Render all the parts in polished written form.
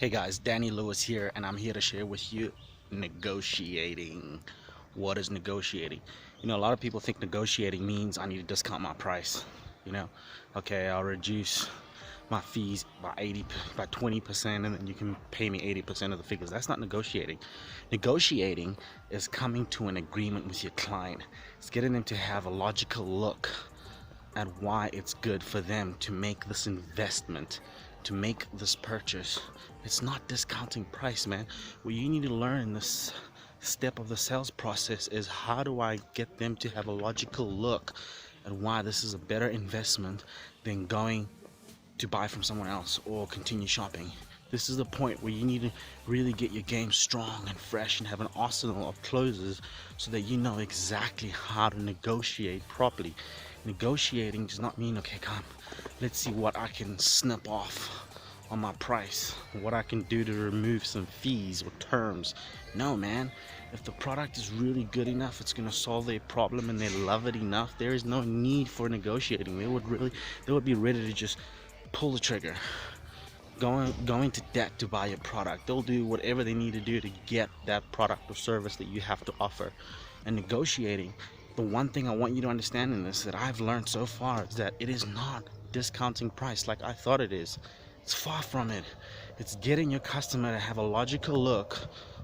Hey guys, Danny Lewis here, and I'm here to share with you negotiating. What is negotiating? A lot of people think negotiating means I need to discount my price. Okay, I'll reduce my fees by 20%, and then you can pay me 80% of the figures. That's not negotiating. Negotiating is coming to an agreement with your client. It's getting them to have a logical look at why it's good for them to make this investment, to make this purchase. It's not discounting price, man. What you need to learn in this step of the sales process is, how do I get them to have a logical look at why this is a better investment than going to buy from someone else or continue shopping. This is the point where you need to really get your game strong and fresh and have an arsenal of closes so that you know exactly how to negotiate properly. Negotiating does not mean, okay, come, let's see what I can snip off on my price, what I can do to remove some fees or terms. No, man, if the product is really good enough, it's going to solve their problem and they love it enough, there is no need for negotiating. They would be ready to just pull the trigger, going to debt to buy your product. They'll do whatever they need to do to get that product or service that you have to offer. And negotiating, the one thing I want you to understand in this that I've learned so far is that it is not discounting price like I thought it is. It's far from it. It's getting your customer to have a logical look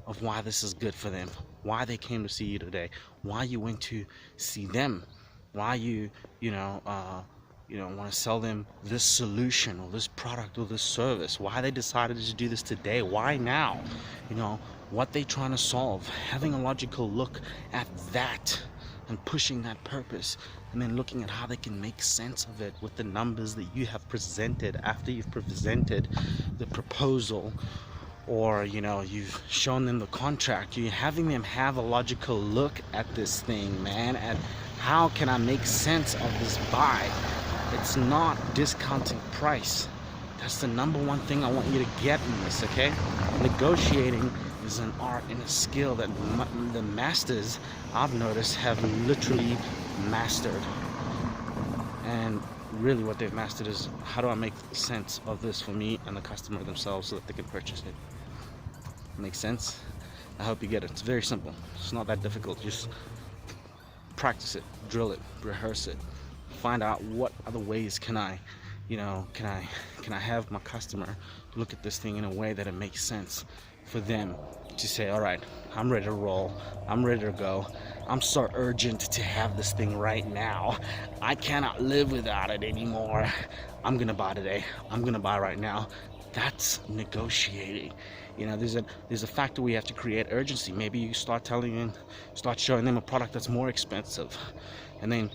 of why this is good for them, why they came to see you today, why you went to see them, why you want to sell them this solution or this product or this service, why they decided to do this today, why now, what they trying to solve. Having a logical look at that and pushing that purpose, and then looking at how they can make sense of it with the numbers that you have presented after you've presented the proposal, or you've shown them the contract. You're having them have a logical look at this thing, man, at how can I make sense of this buy. It's not discounting price. That's the number one thing I want you to get in this, okay? Negotiating is an art and a skill that the masters, I've noticed, have literally mastered. And really what they've mastered is, how do I make sense of this for me and the customer themselves so that they can purchase it. Makes sense? I hope you get it. It's very simple. It's not that difficult. Just practice it, drill it, rehearse it. Find out what other ways can I have my customer look at this thing in a way that it makes sense for them to say, all right, I'm ready to roll, I'm ready to go, I'm so urgent to have this thing right now, I cannot live without it anymore, I'm gonna buy today, I'm gonna buy right now. That's negotiating. There's a factor we have to create urgency. Maybe you start showing them a product that's more expensive, and then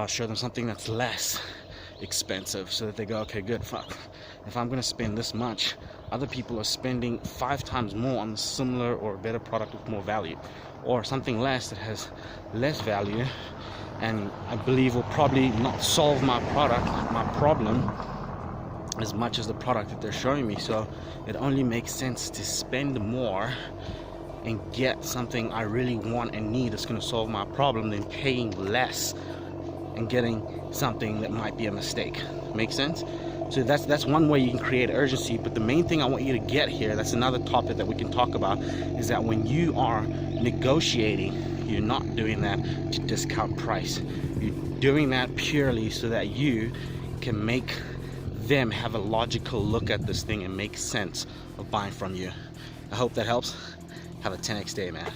show them something that's less expensive, so that they go, okay, good, fuck, if I'm gonna spend this much, other people are spending 5 times more on the similar or better product with more value, or something less that has less value, and I believe will probably not solve my problem as much as the product that they're showing me. So it only makes sense to spend more and get something I really want and need that's going to solve my problem than paying less and getting something that might be a mistake. Make sense? So that's one way you can create urgency. But the main thing I want you to get here, that's another topic that we can talk about, is that when you are negotiating, you're not doing that to discount price. You're doing that purely so that you can make them have a logical look at this thing and make sense of buying from you. I hope that helps. Have a 10x day, man.